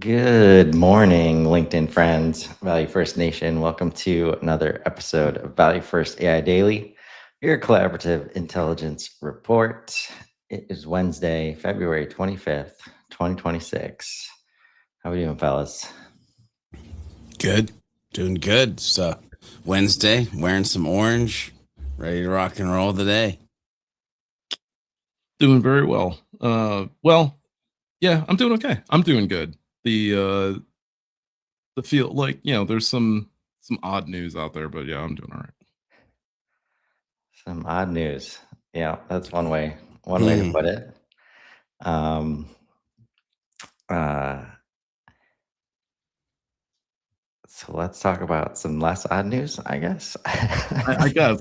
Good morning, LinkedIn friends, Value First Nation. Welcome to another episode of Value First AI Daily, your collaborative intelligence report. It is Wednesday, February 25th, 2026. How are we doing, fellas? Good. Doing good. It's Wednesday, wearing some orange, ready to rock and roll today. Doing very well. Yeah, I'm doing okay. I'm doing good. The feel like, there's some odd news out there, but yeah, I'm doing all right. Some odd news. Yeah, that's one way to Hmm. put it. Um, uh, so let's talk about some less odd news, I guess. I guess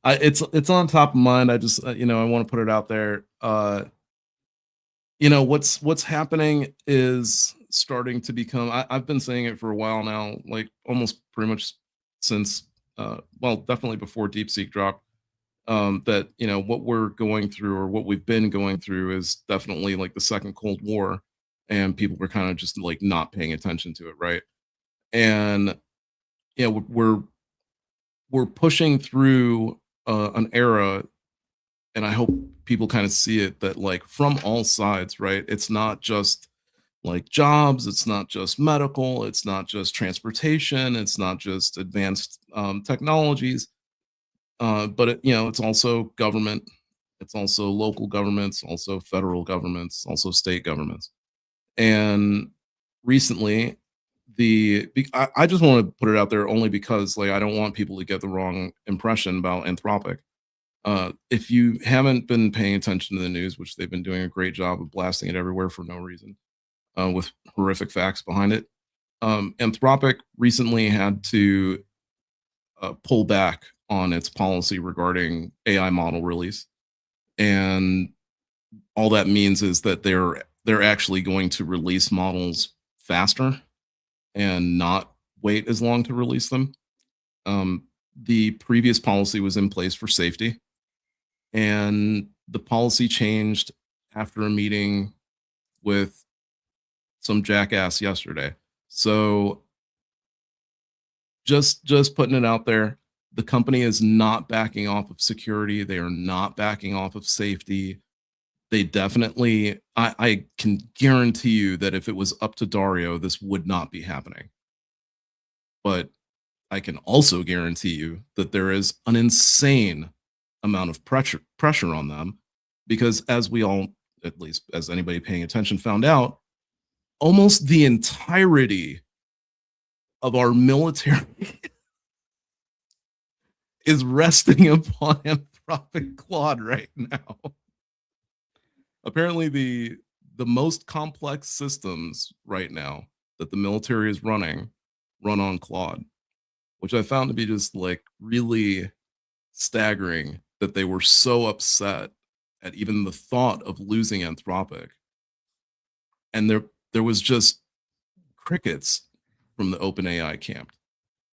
it's on top of mind. I just I want to put it out there. What's happening is starting to become. I've been saying it for a while now, like almost pretty much since definitely before DeepSeek dropped. That what we're going through or what we've been going through is definitely like the second Cold War, and people were kind of just like not paying attention to it, right? And we're pushing through an era, and I hope people kind of see it that like from all sides, right? It's not just like jobs, it's not just medical, it's not just transportation, it's not just advanced technologies, but it's also government, it's also local governments, also federal governments, also state governments. And recently, I just want to put it out there only because like I don't want people to get the wrong impression about Anthropic. If you haven't been paying attention to the news, which they've been doing a great job of blasting it everywhere for no reason, with horrific facts behind it, Anthropic recently had to pull back on its policy regarding AI model release, and all that means is that they're actually going to release models faster and not wait as long to release them. The previous policy was in place for safety, and the policy changed after a meeting with some jackass yesterday. So just putting it out there, the company is not backing off of security. They are not backing off of safety. They definitely, I can guarantee you that if it was up to Dario, this would not be happening. But I can also guarantee you that there is an insane amount of pressure on them, because as we all, at least as anybody paying attention found out, almost the entirety of our military is resting upon Anthropic Claude right now. Apparently the most complex systems right now that the military is running run on Claude, which I found to be just like really staggering that they were so upset at even the thought of losing Anthropic. And there was just crickets from the OpenAI camp.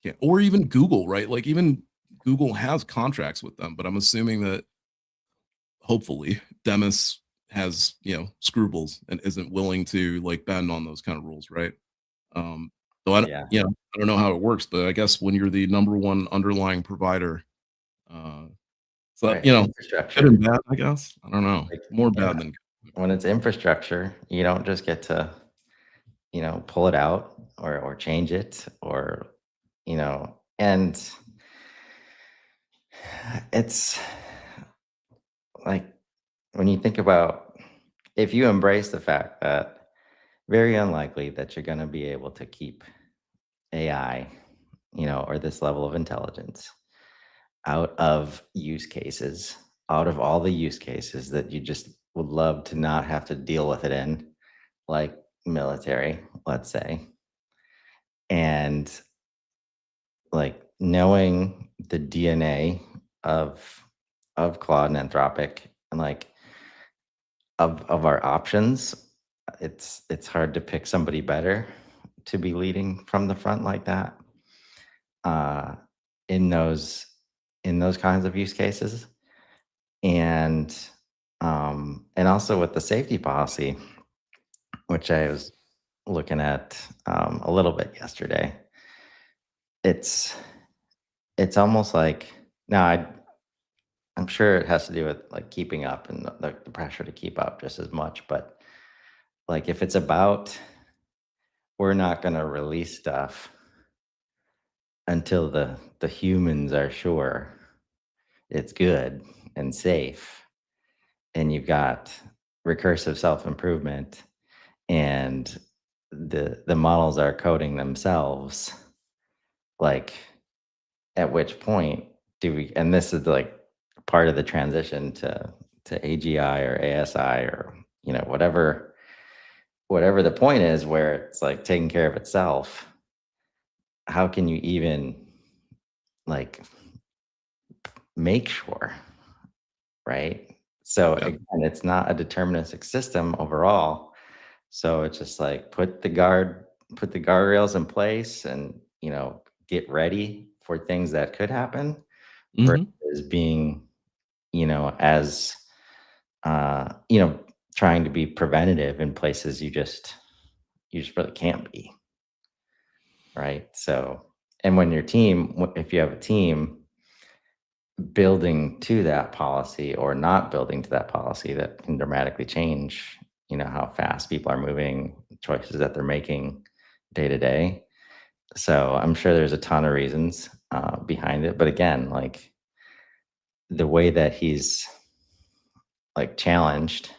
Yeah, or even Google, right? Like even Google has contracts with them, but I'm assuming that hopefully Demis has, scruples and isn't willing to like bend on those kind of rules, right? Um, so Yeah. I don't know how it works, but I guess when you're the number one underlying provider, uh, so Right. good Infrastructure. and bad, I guess. I don't know. Like, More yeah. bad than good. When it's infrastructure, you don't just get to, pull it out or change it or, and it's like when you think about if you embrace the fact that very unlikely that you're going to be able to keep AI, or this level of intelligence out of use cases, out of all the use cases that you just would love to not have to deal with it in, like military, let's say. And like knowing the DNA of Claude and Anthropic and like of our options, it's hard to pick somebody better to be leading from the front like that uh, in those kinds of use cases, and also with the safety policy, which I was looking at a little bit yesterday. It's it's almost like now I'm sure it has to do with like keeping up and the pressure to keep up just as much, but like if it's about we're not going to release stuff until the humans are sure it's good and safe, and you've got recursive self-improvement and the models are coding themselves, like at which point do we, and this is like part of the transition to AGI or ASI or whatever the point is, where it's like taking care of itself. How can you even like make sure, right? So Yeah. again, it's not a deterministic system overall. So it's just like put the guardrails in place and, get ready for things that could happen Hmm. versus being, as uh, you know, trying to be preventative in places you just really can't be, right? So, and when your team, if you have a team building to that policy or not building to that policy, that can dramatically change, how fast people are moving, choices that they're making day to day. So I'm sure there's a ton of reasons behind it, but again, like the way that he's like challenged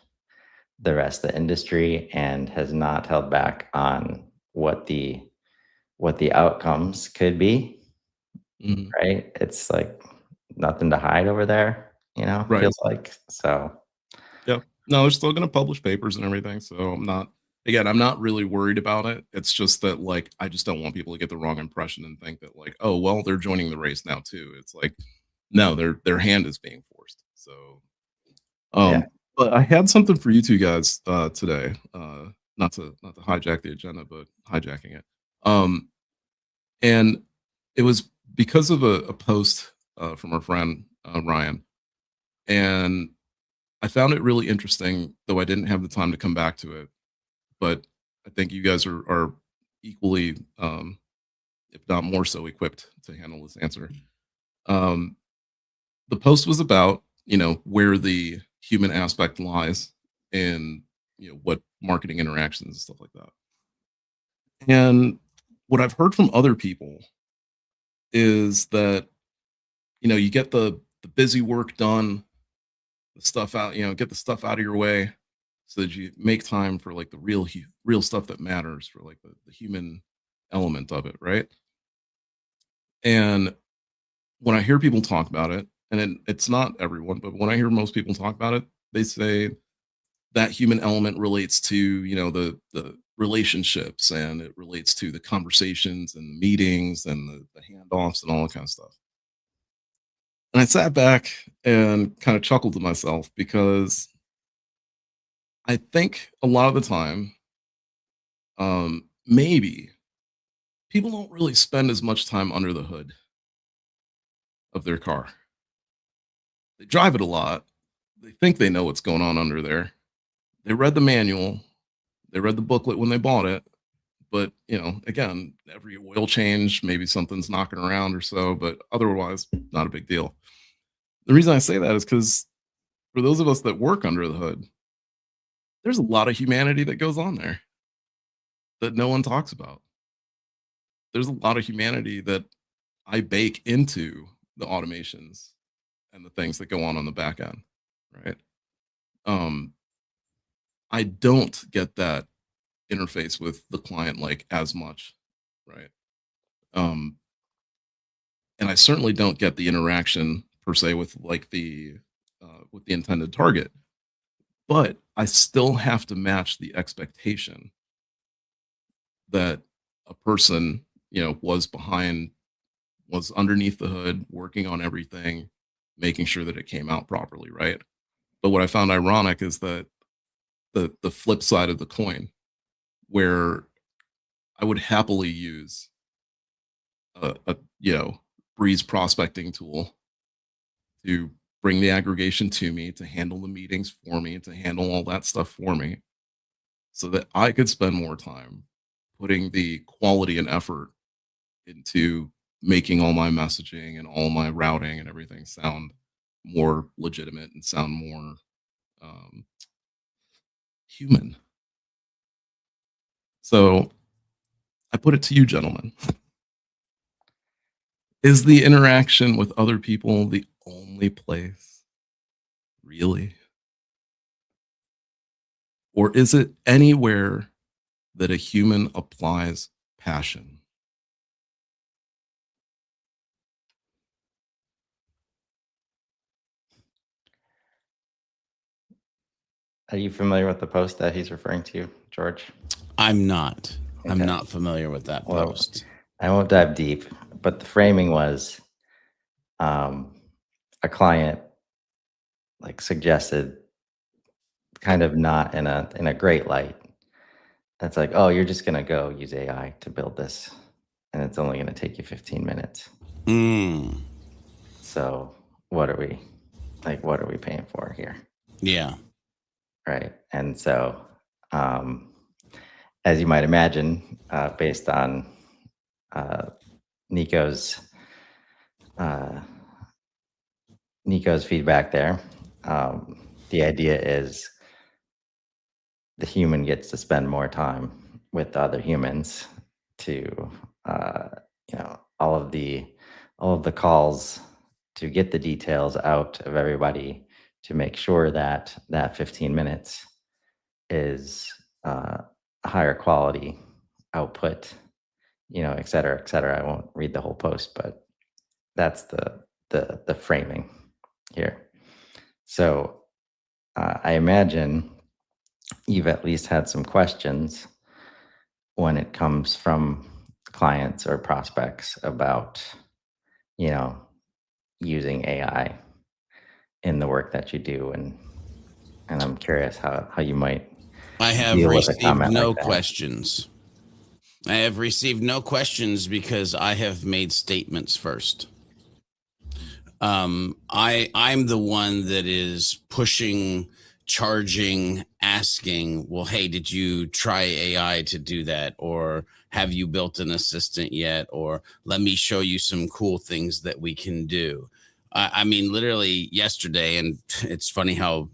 the rest of the industry and has not held back on what the outcomes could be, Hmm. right? It's like nothing to hide over there, Right. feels like. So, Yeah. No, they're still going to publish papers and everything. So I'm not really worried about it. It's just that, like, I just don't want people to get the wrong impression and think that, like, oh, well, they're joining the race now too. It's like, no, their hand is being forced. So, yeah. but I had something for you two guys today. Not to hijack the agenda, but hijacking it. Um, and it was because of a post from our friend Ryan, and I found it really interesting, though I didn't have the time to come back to it. But I think you guys are equally, if not more so, equipped to handle this answer. Um, the post was about where the human aspect lies in what marketing interactions and stuff like that. And what I've heard from other people is that you get the busy work done, the stuff out, get the stuff out of your way so that you make time for like the real stuff that matters, for like the human element of it, right? And when I hear people talk about it, and it's not everyone, but when I hear most people talk about it, they say that human element relates to the relationships, and it relates to the conversations and the meetings and the handoffs and all that kind of stuff. And I sat back and kind of chuckled to myself because I think a lot of the time, maybe people don't really spend as much time under the hood of their car. They drive it a lot. They think they know what's going on under there. They read the manual. They read the booklet when they bought it. But, again, every oil change, maybe something's knocking around or so, but otherwise, not a big deal. The reason I say that is because for those of us that work under the hood, there's a lot of humanity that goes on there that no one talks about. There's a lot of humanity that I bake into the automations and the things that go on the back end, right? Um, I don't get that interface with the client like as much, right? Um, and I certainly don't get the interaction per se with like with the intended target, but I still have to match the expectation that a person was underneath the hood, working on everything, making sure that it came out properly, right? But what I found ironic is that the flip side of the coin, where I would happily use a Breeze prospecting tool to bring the aggregation to me, to handle the meetings for me, to handle all that stuff for me, so that I could spend more time putting the quality and effort into making all my messaging and all my routing and everything sound more legitimate and sound more um, human. So I put it to you, gentlemen. Is the interaction with other people the only place? Really? Or is it anywhere that a human applies passion? Are you familiar with the post that he's referring to, George? I'm not. I'm Okay. not familiar with that Well, post. I won't dive deep, but the framing was a client like suggested, kind of not in a great light. It's like, oh, you're just gonna go use AI to build this, and it's only gonna take you 15 minutes. Mm, So what are we what are we paying for here? yeah. Right. And so as you might imagine, based on uh, Nico's uh, Nico's feedback there, the idea is the human gets to spend more time with other humans to uh, all of the calls to get the details out of everybody to make sure that that 15 minutes is higher quality output, et cetera, et cetera. I won't read the whole post, but that's the framing here. So I imagine you've at least had some questions when it comes from clients or prospects about, using AI in the work that you do, and I'm curious how you might I have deal with a received comment like no that. questions. I have received no questions because I have made statements first. I'm the one that is pushing, charging, asking, well, hey, did you try AI to do that? Or have you built an assistant yet? Or let me show you some cool things that we can do. I mean, literally yesterday, and it's funny how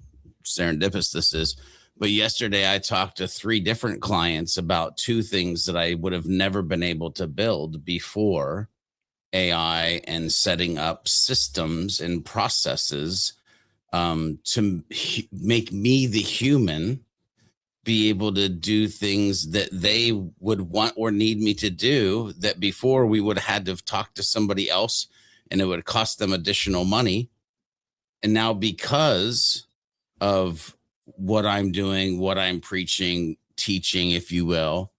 serendipitous this is, but yesterday I talked to 3 different clients about 2 things that I would have never been able to build before AI and setting up systems and processes to make me, the human, be able to do things that they would want or need me to do that before we would have had to have talked to somebody else and it would cost them additional money. And now, because of what I'm doing, what I'm preaching, teaching, if you will,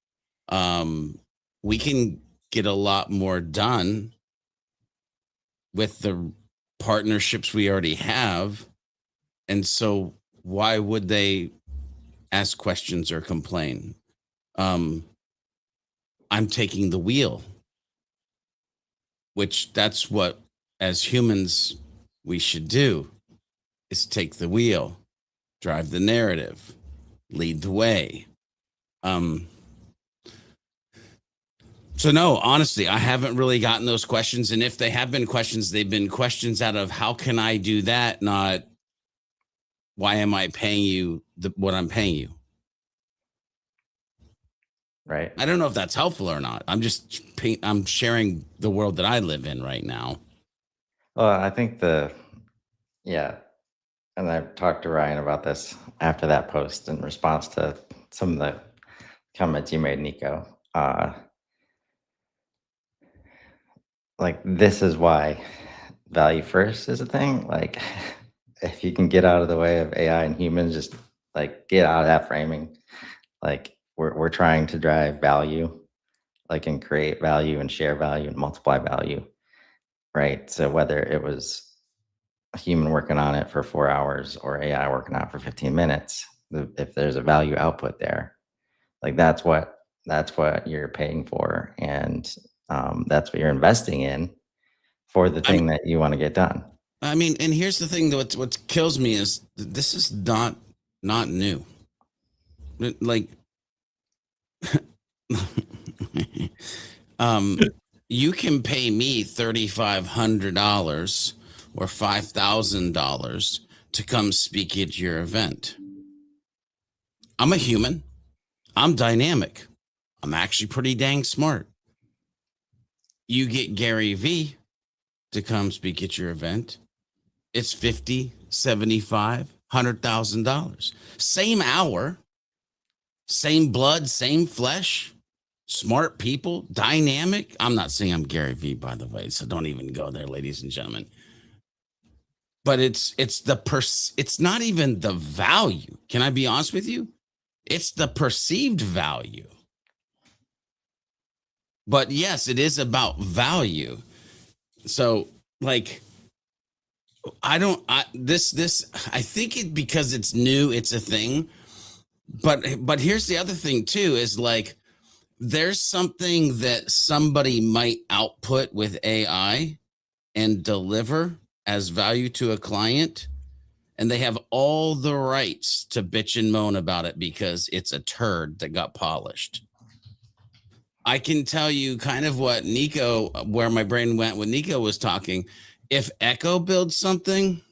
we can get a lot more done with the partnerships we already have. And so why would they ask questions or complain? I'm taking the wheel, which that's what as humans we should do, is take the wheel, drive the narrative, lead the way. So no, honestly, I haven't really gotten those questions. And if they have been questions, they've been questions out of how can I do that? Not why am I paying you what I'm paying you? Right. I don't know if that's helpful or not. I'm sharing the world that I live in right now. Well, I think yeah, and I've talked to Ryan about this after that post in response to some of the comments you made, Nico. Like, this is why value first is a thing. Like, if you can get out of the way of AI and humans, just like get out of that framing. Like, we're trying to drive value, like, and create value and share value and multiply value, right? So whether it was a human working on it for 4 hours or AI working on it for 15 minutes, if there's a value output there, like that's what you're paying for, and that's what you're investing in for the thing that you want to get done. I mean, and here's the thing: that what kills me is this is not new. Like, You can pay me $3,500 or $5,000 to come speak at your event. I'm a human. I'm dynamic. I'm actually pretty dang smart. You get Gary V to come speak at your event. It's $50, $75, $100,000. Same hour, same blood, same flesh, smart people, dynamic. I'm not saying I'm Gary V, by the way, so don't even go there, ladies and gentlemen. But it's not even the value. Can I be honest with you? It's the perceived value. But yes, it is about value. So like, I think it, because it's new, it's a thing. But here's the other thing too, is like, there's something that somebody might output with AI and deliver as value to a client, and they have all the rights to bitch and moan about it because it's a turd that got polished. I can tell you kind of what Nico, where my brain went when Nico was talking. If Echo builds something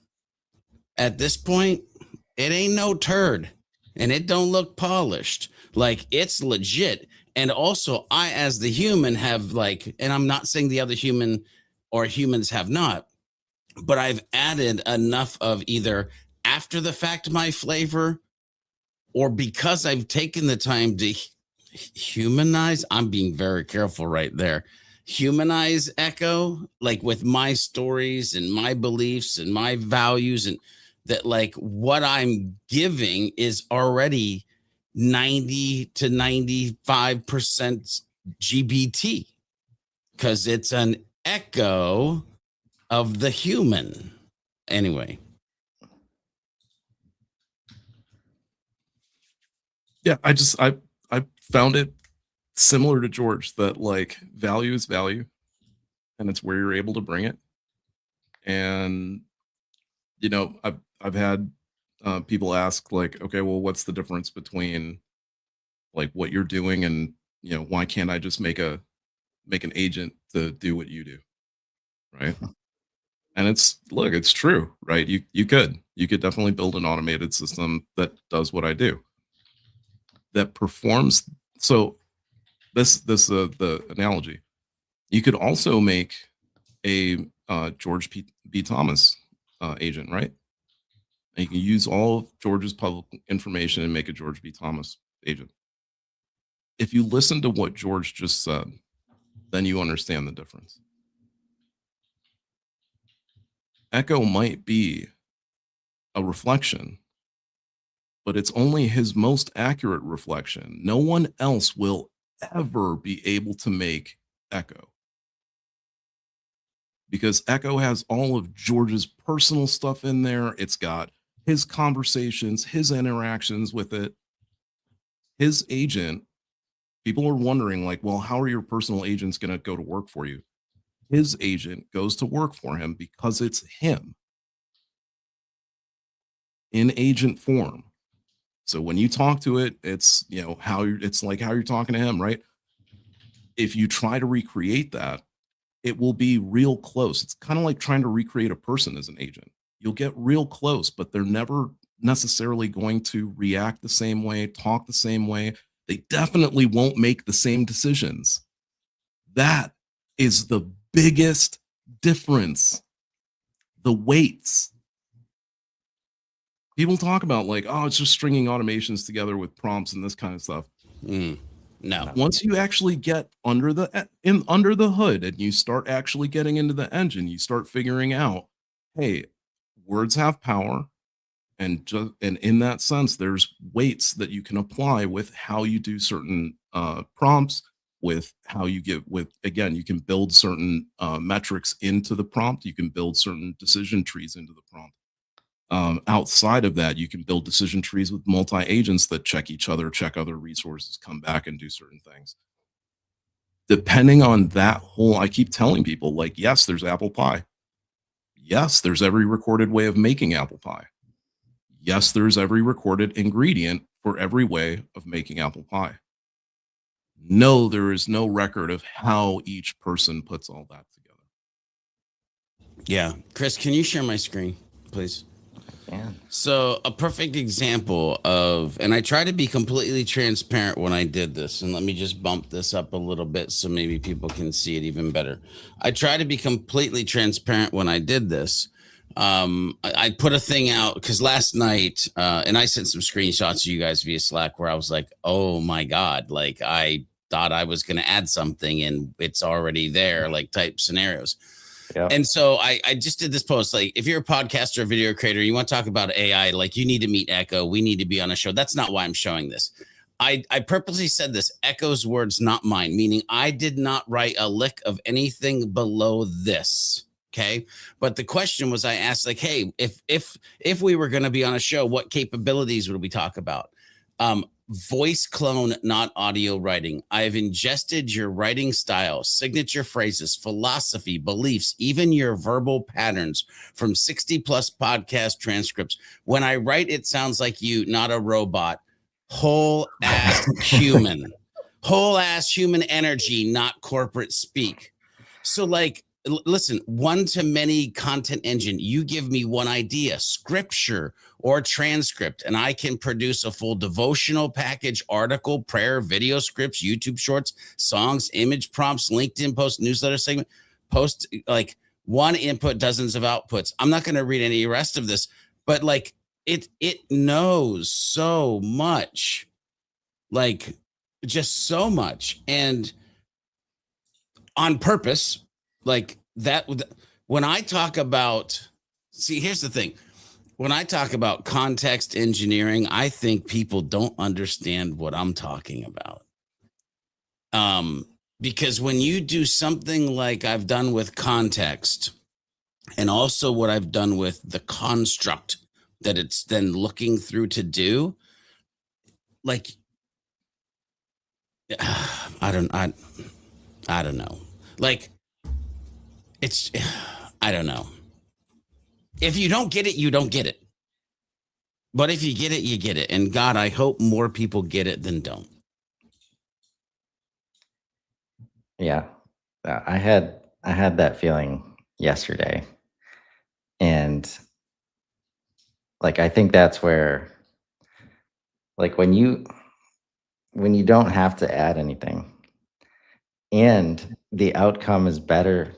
at this point, it ain't no turd and it don't look polished. Like, it's legit. And also, I, as the human, have like, and I'm not saying the other human or humans have not, but I've added enough of either after the fact my flavor, or because I've taken the time to humanize. I'm being very careful right there. Humanize Echo, like with my stories and my beliefs and my values, and that like what I'm giving is already 90 to 95% GBT, because it's an echo of the human. Anyway. Yeah, I found it similar to George, that like value is value, and it's where you're able to bring it. And I've had people ask like, okay, well, what's the difference between like what you're doing and why can't I just make an agent to do what you do, right? And it's true, right? You could definitely build an automated system that does what I do, that performs. So the analogy, you could also make a George B. Thomas agent, right? And you can use all of George's public information and make a George B. Thomas agent. If you listen to what George just said, then you understand the difference. Echo might be a reflection, but it's only his most accurate reflection. No one else will ever be able to make Echo, because Echo has all of George's personal stuff in there. It's got his conversations, his interactions with it. His agent, people are wondering like, well, how are your personal agents going to go to work for you? His agent goes to work for him because it's him in agent form. So when you talk to it, it's it's like how you're talking to him, right? If you try to recreate that, it will be real close. It's kind of like trying to recreate a person as an agent. You'll get real close, but they're never necessarily going to react the same way, talk the same way. They definitely won't make the same decisions. That is the biggest difference. The weights. People talk about like, oh, it's just stringing automations together with prompts and this kind of stuff. No. Once you actually get under the hood and you start actually getting into the engine, you start figuring out, hey, words have power, and in that sense, there's weights that you can apply with how you do certain prompts, with how you you can build certain metrics into the prompt. You can build certain decision trees into the prompt. Outside of that, you can build decision trees with multi-agents that check each other, check other resources, come back and do certain things. Depending on that whole, I keep telling people like, yes, there's apple pie. Yes, there's every recorded way of making apple pie. Yes, there's every recorded ingredient for every way of making apple pie. no, there is no record of how each person puts all that together. Yeah. Chris, can you share my screen, please? Yeah. So a perfect example of, and I try to be completely transparent when I did this, and let me just bump this up a little bit so maybe people can see it even better. I try to be completely transparent when I did this. I put a thing out because last night, and I sent some screenshots to you guys via Slack where I was like, oh my God, like I thought I was going to add something and it's already there, like type scenarios. Yep. And so I just did this post. Like, if you're a podcaster or video creator, you want to talk about AI, like you need to meet Echo. We need to be on a show. That's not why I'm showing this. I purposely said this, Echo's words, not mine, meaning I did not write a lick of anything below this. Okay. But the question was, I asked, like, hey, if we were going to be on a show, what capabilities would we talk about? Voice clone, not audio writing. I have ingested your writing style, signature phrases, philosophy, beliefs, even your verbal patterns from 60 plus podcast transcripts. When I write, it sounds like you, not a robot. Whole ass human, whole ass human energy, not corporate speak. So like, listen, one to many content engine. You give me one idea, scripture or transcript, and I can produce a full devotional package, article, prayer, video scripts, YouTube shorts, songs, image prompts, LinkedIn post, newsletter segment, post, like one input, dozens of outputs. I'm not going to read any rest of this, but like it knows so much, like just so much. And on purpose, like that, when I talk about, see, here's the thing. When I talk about context engineering, I think people don't understand what I'm talking about. Because when you do something like I've done with context, and also what I've done with the construct that it's then looking through to do, like, I don't know. Like, it's, I don't know. If you don't get it, you don't get it. But if you get it, you get it. And God, I hope more people get it than don't. Yeah. I had that feeling yesterday. And like, I think that's where, like, when you don't have to add anything and the outcome is better,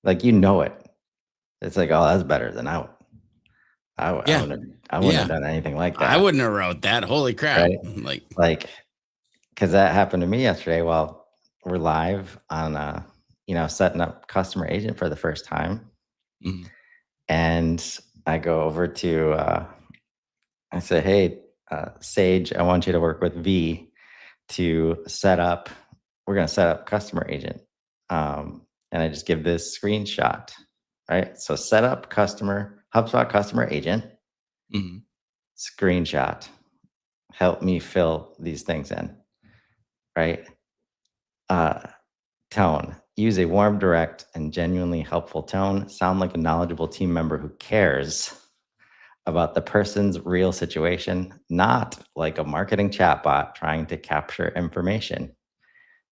like, you know it. It's like, oh, that's better than I wouldn't have done anything like that. I wouldn't have wrote that. Holy crap. Right? Like, because that happened to me yesterday while we're live on, setting up Customer Agent for the first time. Mhm. And I go over to, I say, hey, Sage, I want you to work with V to we're going to set up Customer Agent. And I just give this screenshot, right? So set up HubSpot Customer Agent, Mhm. screenshot, help me fill these things in, right? Tone, use a warm, direct, and genuinely helpful tone. Sound like a knowledgeable team member who cares about the person's real situation, not like a marketing chatbot trying to capture information.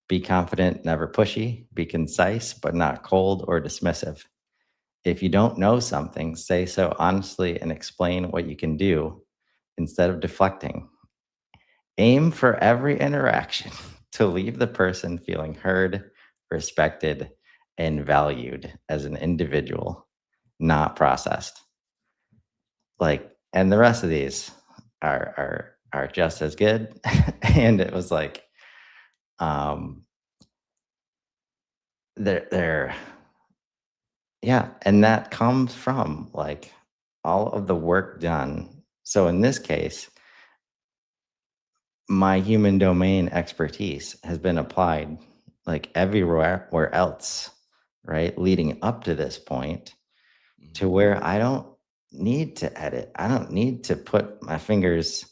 Be confident, never pushy. Be concise, but not cold or dismissive. If you don't know something, say so honestly and explain what you can do instead of deflecting. Aim for every interaction to leave the person feeling heard, respected, and valued as an individual, not processed. Like, and the rest of these are just as good. And it was like, they're yeah, and that comes from like all of the work done. So in this case, my human domain expertise has been applied like everywhere else, right? Leading up to this point, to where I don't need to edit. I don't need to put my fingers.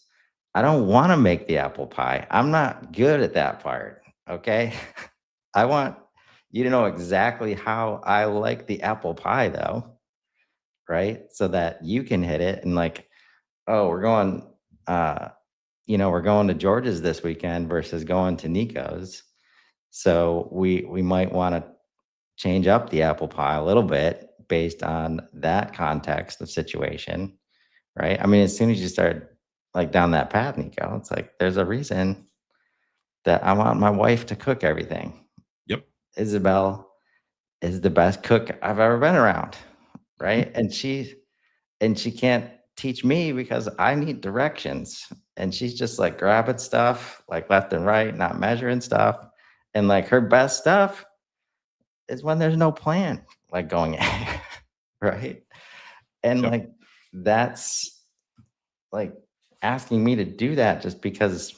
I don't want to make the apple pie. I'm not good at that part. Okay. I want you to know exactly how I like the apple pie, though, right? So that you can hit it and like, oh, we're going to George's this weekend versus going to Nico's. So we might want to change up the apple pie a little bit based on that context of situation, right? I mean, as soon as you start like down that path, Nico, it's like there's a reason that I want my wife to cook everything. Yep. Isabel is the best cook I've ever been around, right? And she can't teach me because I need directions. And she's just like grabbing stuff like left and right, not measuring stuff. And like her best stuff is when there's no plan like going right? And Yep. like that's like asking me to do that just because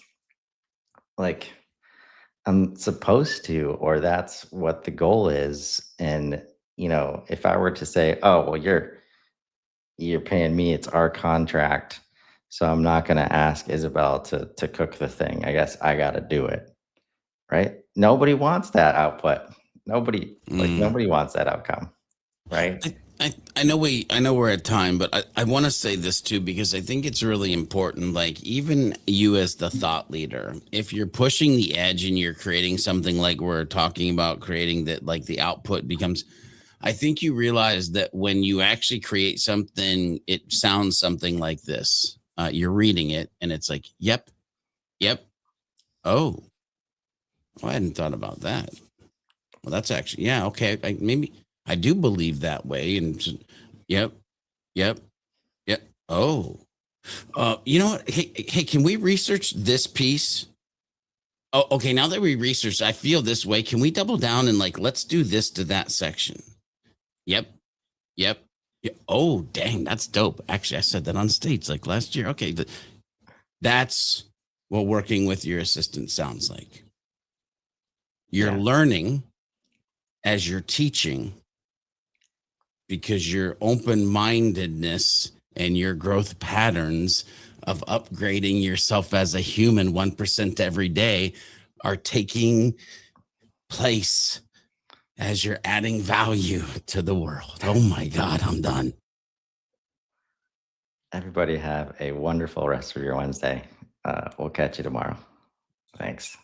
like I'm supposed to, or that's what the goal is. And if I were to say, "Oh, well, you're paying me, it's our contract, so I'm not going to ask Isabel to cook the thing. I guess I got to do it." Right? Nobody wants that output. Nobody wants that outcome, right? I know we're at time, but I want to say this too, because I think it's really important. Like, even you as the thought leader, if you're pushing the edge and you're creating something like we're talking about creating, that like the output becomes, I think you realize that when you actually create something, it sounds something like this. You're reading it and it's like, yep, yep. Oh, well, I hadn't thought about that. Well, that's actually, yeah, okay. Maybe I do believe that way. Yep, yep, yep. Oh, you know what? Hey, can we research this piece? Oh, okay. Now that we research, I feel this way. Can we double down and like, let's do this to that section? Yep, yep. Yeah. Oh, dang, that's dope. Actually, I said that on stage like last year. Okay, that's what working with your assistant sounds like. You're Yeah. learning as you're teaching, because your open-mindedness and your growth patterns of upgrading yourself as a human 1% every day are taking place as you're adding value to the world. Oh my God, I'm done. Everybody have a wonderful rest of your Wednesday. We'll catch you tomorrow. Thanks.